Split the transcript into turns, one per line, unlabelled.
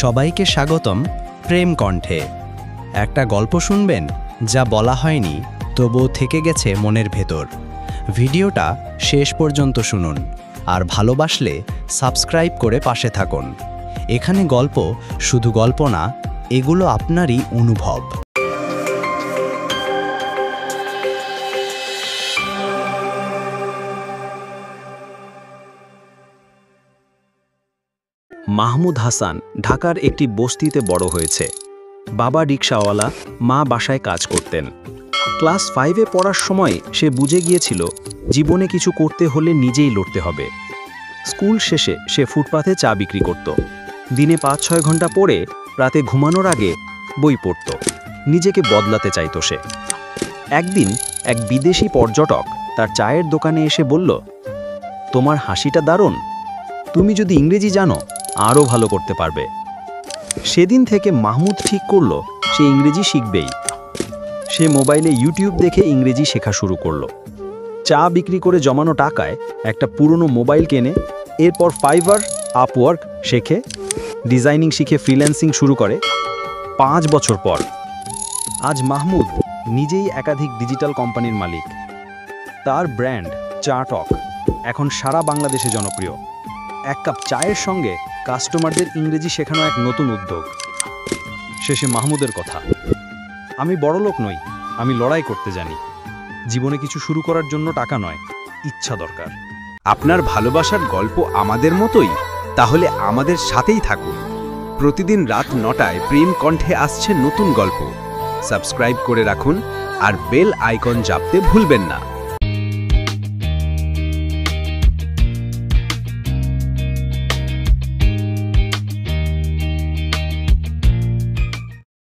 সবাইকে স্বাগতম প্রেম কণ্ঠে। একটা গল্প শুনবেন যা বলা হয়নি তবুও থেকে গেছে মনের ভেতর। ভিডিওটা শেষ পর্যন্ত শুনুন আর ভালোবাসলে সাবস্ক্রাইব করে পাশে থাকুন। এখানে গল্প শুধু গল্প না, এগুলো আপনারই অনুভব।
মাহমুদ হাসান ঢাকার একটি বস্তিতে বড় হয়েছে। বাবা রিকশাওয়ালা, মা বাসায় কাজ করতেন। ক্লাস 5-এ পড়ার সময় সে বুঝে গিয়েছিল জীবনে কিছু করতে হলে নিজেই লড়তে হবে। স্কুল শেষে সে ফুটপাথে চা বিক্রি করত। দিনে 5-6 ঘন্টা পড়ে রাতে ঘুমানোর আগে বই পড়ত। নিজেকে বদলাতে চাইত সে। একদিন এক বিদেশি পর্যটক তার চায়ের দোকানে এসে বলল, তোমার হাসিটা দারুণ, তুমি যদি ইংরেজি জানো আরও ভালো করতে পারবে। সেদিন থেকে মাহমুদ ঠিক করল সে ইংরেজি শিখবেই। সে মোবাইলে ইউটিউব দেখে ইংরেজি শেখা শুরু করলো। চা বিক্রি করে জমানো টাকায় একটা পুরনো মোবাইল কেনে, এরপর ফাইবার, আপওয়ার্ক শেখে, ডিজাইনিং শিখে ফ্রিল্যান্সিং শুরু করে। 5 বছর পর আজ মাহমুদ নিজেই একাধিক ডিজিটাল কোম্পানির মালিক। তার ব্র্যান্ড চা টক এখন সারা বাংলাদেশে জনপ্রিয়। এক কাপ চায়ের সঙ্গে কাস্টমারদের ইংরেজি শেখানো এক নতুন উদ্যোগ। শেষে মাহমুদের কথা, আমি বড়লোক নই, আমি লড়াই করতে জানি। জীবনে কিছু শুরু করার জন্য টাকা নয়, ইচ্ছা দরকার।
আপনার ভালোবাসার গল্প আমাদের মতোই? তাহলে আমাদের সাথেই থাকুন। প্রতিদিন রাত 9টায় প্রেম কণ্ঠে আসছে নতুন গল্প। সাবস্ক্রাইব করে রাখুন আর বেল আইকন চাপতে ভুলবেন না।